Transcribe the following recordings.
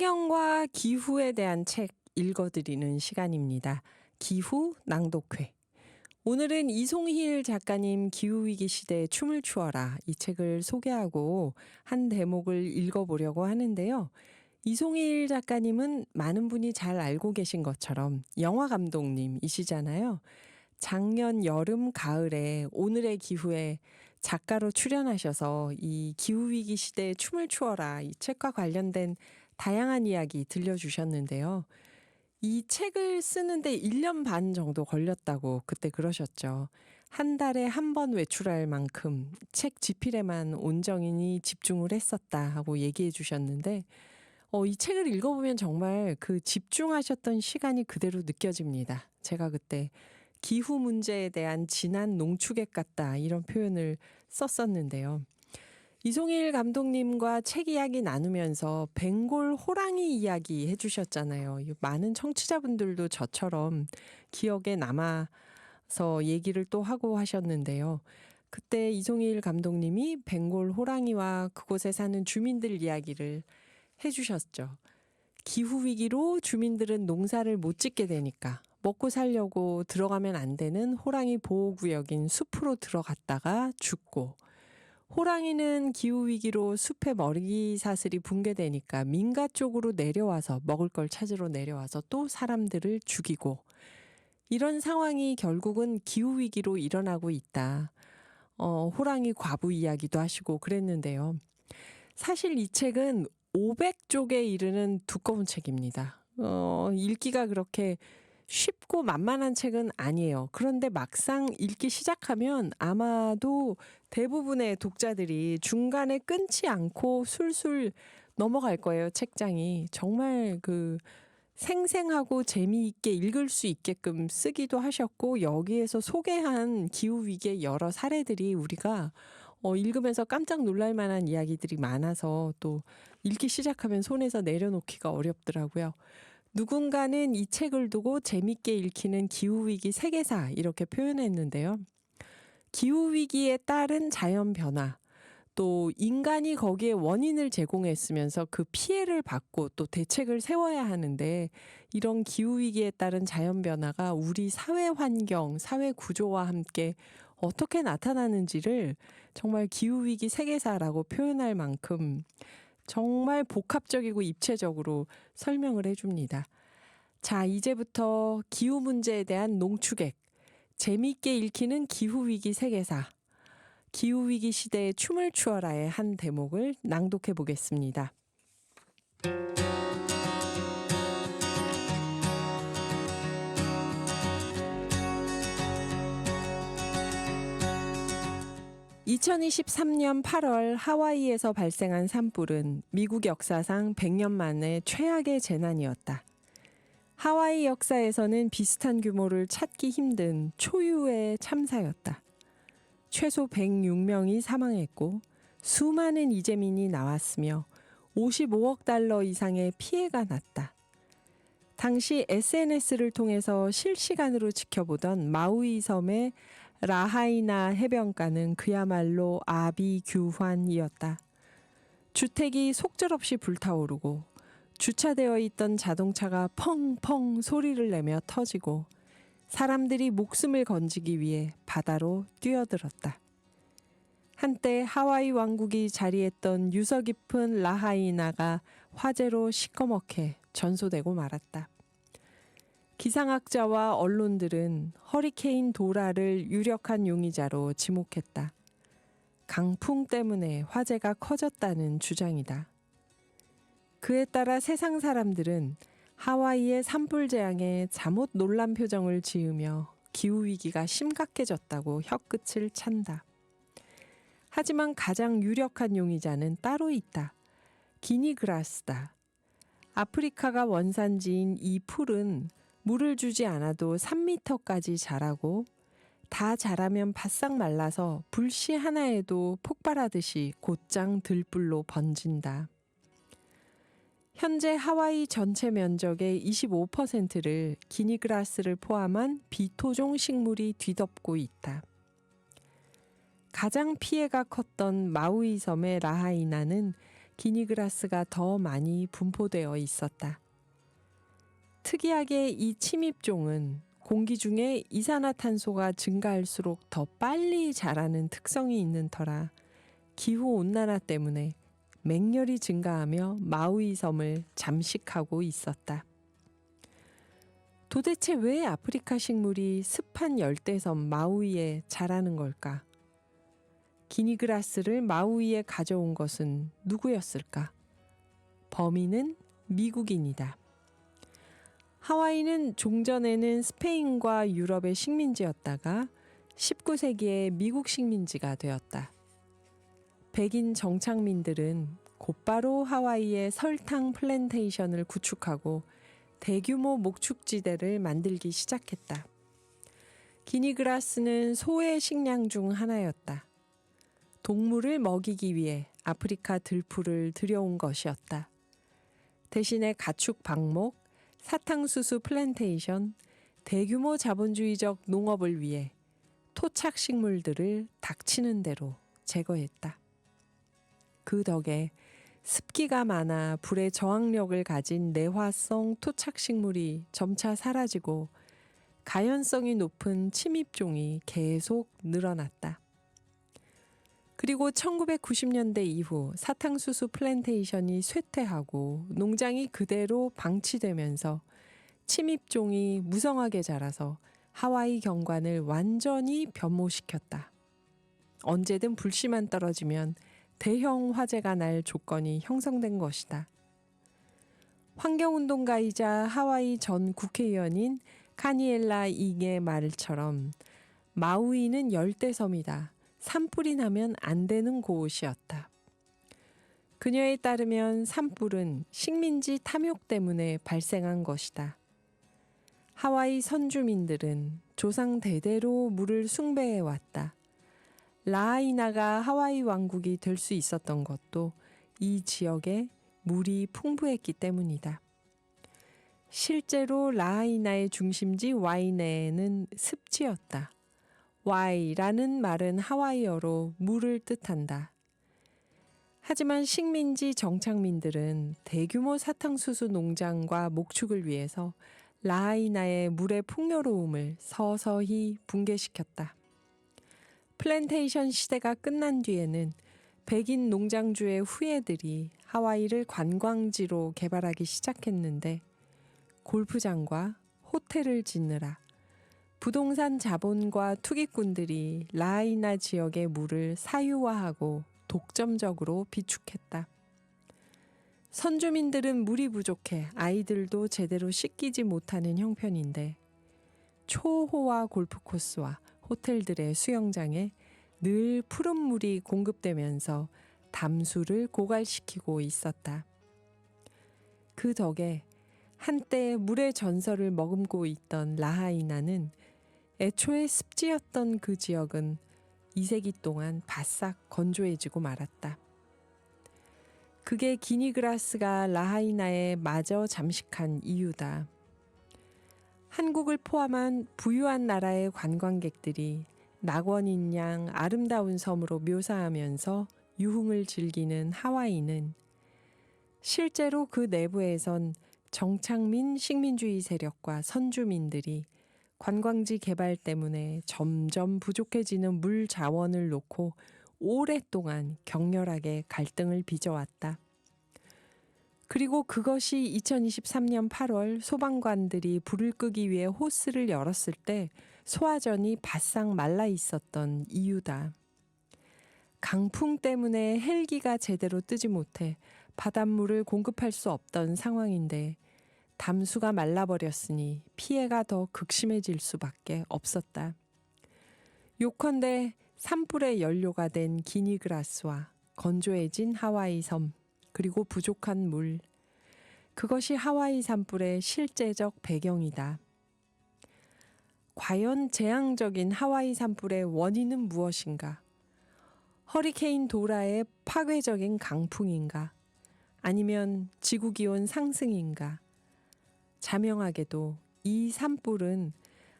환경과 기후에 대한 책 읽어드리는 시간입니다. 기후 낭독회. 오늘은 이송희일 작가님 기후위기 시대에 춤을 추어라 이 책을 소개하고 한 대목을 읽어보려고 하는데요. 이송희일 작가님은 많은 분이 잘 알고 계신 것처럼 영화 감독님이시잖아요. 작년 여름 가을에 오늘의 기후에 작가로 출연하셔서 이 기후위기 시대에 춤을 추어라 이 책과 관련된 다양한 이야기 들려주셨는데요. 이 책을 쓰는데 1년 반 정도 걸렸다고 그때 그러셨죠. 한 달에 한 번 외출할 만큼 책 집필에만 온전히 집중을 했었다 하고 얘기해 주셨는데 이 책을 읽어보면 정말 그 집중하셨던 시간이 그대로 느껴집니다. 제가 그때 기후 문제에 대한 진한 농축액 같다 이런 표현을 썼었는데요. 이송일 감독님과 책 이야기 나누면서 벵골 호랑이 이야기 해주셨잖아요. 많은 청취자분들도 저처럼 기억에 남아서 얘기를 또 하고 하셨는데요. 그때 이송일 감독님이 벵골 호랑이와 그곳에 사는 주민들 이야기를 해주셨죠. 기후위기로 주민들은 농사를 못 짓게 되니까 먹고 살려고 들어가면 안 되는 호랑이 보호구역인 숲으로 들어갔다가 죽고, 호랑이는 기후위기로 숲에 먹이 사슬이 붕괴되니까 민가 쪽으로 내려와서 먹을 걸 찾으러 내려와서 또 사람들을 죽이고, 이런 상황이 결국은 기후위기로 일어나고 있다. 호랑이 과부 이야기도 하시고 그랬는데요. 사실 이 책은 500쪽에 이르는 두꺼운 책입니다. 읽기가 그렇게 쉽고 만만한 책은 아니에요. 그런데 막상 읽기 시작하면 아마도 대부분의 독자들이 중간에 끊지 않고 술술 넘어갈 거예요. 책장이. 정말 생생하고 재미있게 읽을 수 있게끔 쓰기도 하셨고, 여기에서 소개한 기후위기의 여러 사례들이 우리가 읽으면서 깜짝 놀랄 만한 이야기들이 많아서 또 읽기 시작하면 손에서 내려놓기가 어렵더라고요. 누군가는 이 책을 두고 재밌게 읽히는 기후위기 세계사 이렇게 표현했는데요. 기후위기에 따른 자연변화, 또 인간이 거기에 원인을 제공했으면서 그 피해를 받고 또 대책을 세워야 하는데, 이런 기후위기에 따른 자연변화가 우리 사회 환경, 사회 구조와 함께 어떻게 나타나는지를 정말 기후위기 세계사라고 표현할 만큼 정말 복합적이고 입체적으로 설명을 해줍니다. 자, 이제부터 기후 문제에 대한 농축액, 재미있게 읽히는 기후위기 세계사, 기후위기 시대의 춤을 추어라의 한 대목을 낭독해 보겠습니다. (2023년 8월) 하와이에서 발생한 산불은 미국 역사상 100년 만에 최악의 재난이었다. 하와이 역사에서는 비슷한 규모를 찾기 힘든 초유의 참사였다. 최소 106명이 사망했고 수많은 이재민이 나왔으며 55억 달러 이상의 피해가 났다. 당시 SNS를 통해서 실시간으로 지켜보던 마우이 섬의 라하이나 해변가는 그야말로 아비규환이었다. 주택이 속절없이 불타오르고 주차되어 있던 자동차가 펑펑 소리를 내며 터지고 사람들이 목숨을 건지기 위해 바다로 뛰어들었다. 한때 하와이 왕국이 자리했던 유서 깊은 라하이나가 화재로 시꺼멓게 전소되고 말았다. 기상학자와 언론들은 허리케인 도라를 유력한 용의자로 지목했다. 강풍 때문에 화재가 커졌다는 주장이다. 그에 따라 세상 사람들은 하와이의 산불 재앙에 잠옷 놀란 표정을 지으며 기후위기가 심각해졌다고 혀끝을 찬다. 하지만 가장 유력한 용의자는 따로 있다. 기니그라스다. 아프리카가 원산지인 이 풀은 물을 주지 않아도 3m까지 자라고, 다 자라면 바싹 말라서 불씨 하나에도 폭발하듯이 곧장 들불로 번진다. 현재 하와이 전체 면적의 25%를 기니그라스를 포함한 비토종 식물이 뒤덮고 있다. 가장 피해가 컸던 마우이 섬의 라하이나는 기니그라스가 더 많이 분포되어 있었다. 특이하게 이 침입종은 공기 중에 이산화탄소가 증가할수록 더 빨리 자라는 특성이 있는 터라 기후온난화 때문에 맹렬히 증가하며 마우이 섬을 잠식하고 있었다. 도대체 왜 아프리카 식물이 습한 열대섬 마우이에 자라는 걸까? 기니그라스를 마우이에 가져온 것은 누구였을까? 범인은 미국인이다. 하와이는 종전에는 스페인과 유럽의 식민지였다가 19세기에 미국 식민지가 되었다. 백인 정착민들은 곧바로 하와이에 설탕 플랜테이션을 구축하고 대규모 목축지대를 만들기 시작했다. 기니그라스는 소의 식량 중 하나였다. 동물을 먹이기 위해 아프리카 들풀을 들여온 것이었다. 대신에 가축 방목, 사탕수수 플랜테이션, 대규모 자본주의적 농업을 위해 토착 식물들을 닥치는 대로 제거했다. 그 덕에 습기가 많아 불의 저항력을 가진 내화성 토착 식물이 점차 사라지고 가연성이 높은 침입종이 계속 늘어났다. 그리고 1990년대 이후 사탕수수 플랜테이션이 쇠퇴하고 농장이 그대로 방치되면서 침입종이 무성하게 자라서 하와이 경관을 완전히 변모시켰다. 언제든 불씨만 떨어지면 대형 화재가 날 조건이 형성된 것이다. 환경운동가이자 하와이 전 국회의원인 카니엘라 잉의 말처럼 마우이는 열대섬이다. 산불이 나면 안 되는 곳이었다. 그녀에 따르면 산불은 식민지 탐욕 때문에 발생한 것이다. 하와이 선주민들은 조상 대대로 물을 숭배해 왔다. 라하이나가 하와이 왕국이 될 수 있었던 것도 이 지역에 물이 풍부했기 때문이다. 실제로 라하이나의 중심지 와이네는 습지였다. 와이라는 말은 하와이어로 물을 뜻한다. 하지만 식민지 정착민들은 대규모 사탕수수 농장과 목축을 위해서 라하이나의 물의 풍요로움을 서서히 붕괴시켰다. 플랜테이션 시대가 끝난 뒤에는 백인 농장주의 후예들이 하와이를 관광지로 개발하기 시작했는데 골프장과 호텔을 짓느라 부동산 자본과 투기꾼들이 라하이나 지역의 물을 사유화하고 독점적으로 비축했다. 선주민들은 물이 부족해 아이들도 제대로 씻기지 못하는 형편인데 초호화 골프코스와 호텔들의 수영장에 늘 푸른 물이 공급되면서 담수를 고갈시키고 있었다. 그 덕에 한때 물의 전설을 머금고 있던 라하이나는 애초에 습지였던 그 지역은 2세기 동안 바싹 건조해지고 말았다. 그게 기니그라스가 라하이나에 마저 잠식한 이유다. 한국을 포함한 부유한 나라의 관광객들이 낙원인 양 아름다운 섬으로 묘사하면서 유흥을 즐기는 하와이는 실제로 그 내부에선 정착민 식민주의 세력과 선주민들이 관광지 개발 때문에 점점 부족해지는 물 자원을 놓고 오랫동안 격렬하게 갈등을 빚어왔다. 그리고 그것이 2023년 8월 소방관들이 불을 끄기 위해 호스를 열었을 때 소화전이 바싹 말라 있었던 이유다. 강풍 때문에 헬기가 제대로 뜨지 못해 바닷물을 공급할 수 없던 상황인데 담수가 말라버렸으니 피해가 더 극심해질 수밖에 없었다. 요컨대 산불의 연료가 된 기니그라스와 건조해진 하와이 섬 그리고 부족한 물, 그것이 하와이 산불의 실제적 배경이다. 과연 재앙적인 하와이 산불의 원인은 무엇인가? 허리케인 도라의 파괴적인 강풍인가? 아니면 지구기온 상승인가? 자명하게도 이 산불은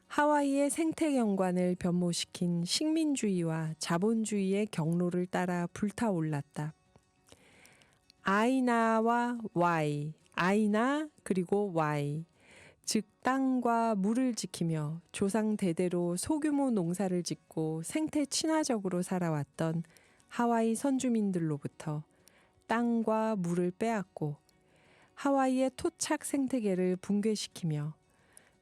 하와이의 생태 경관을 변모시킨 식민주의와 자본주의의 경로를 따라 불타올랐다. 아이나와 Y, 아이나 그리고 Y, 즉 땅과 물을 지키며 조상 대대로 소규모 농사를 짓고 생태 친화적으로 살아왔던 하와이 선주민들로부터 땅과 물을 빼앗고 하와이의 토착 생태계를 붕괴시키며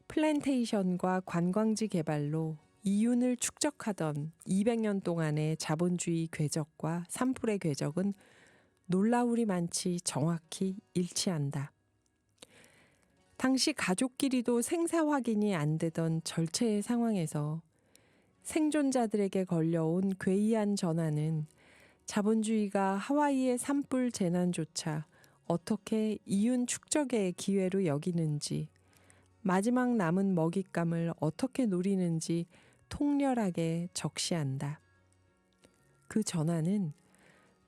플랜테이션과 관광지 개발로 이윤을 축적하던 200년 동안의 자본주의 궤적과 산불의 궤적은 놀라울이 많지 정확히 일치한다. 당시 가족끼리도 생사 확인이 안 되던 절체의 상황에서 생존자들에게 걸려온 괴이한 전화는 자본주의가 하와이의 산불 재난조차 어떻게 이윤 축적의 기회로 여기는지, 마지막 남은 먹잇감을 어떻게 노리는지 통렬하게 적시한다. 그 전화는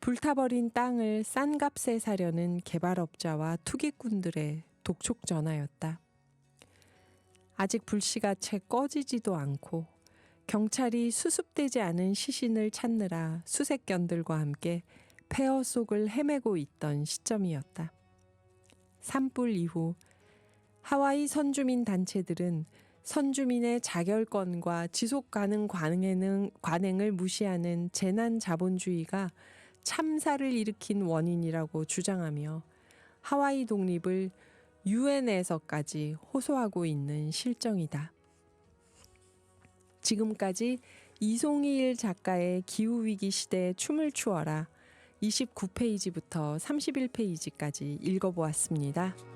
불타버린 땅을 싼 값에 사려는 개발업자와 투기꾼들의 독촉 전화였다. 아직 불씨가 채 꺼지지도 않고 경찰이 수습되지 않은 시신을 찾느라 수색견들과 함께 폐허 속을 헤매고 있던 시점이었다. 산불 이후 하와이 선주민 단체들은 선주민의 자결권과 지속 가능 관행을 무시하는 재난 자본주의가 참사를 일으킨 원인이라고 주장하며 하와이 독립을 유엔에서까지 호소하고 있는 실정이다. 지금까지 이송희일 작가의 기후위기 시대에 춤을 추어라 29페이지부터 31페이지까지 읽어보았습니다.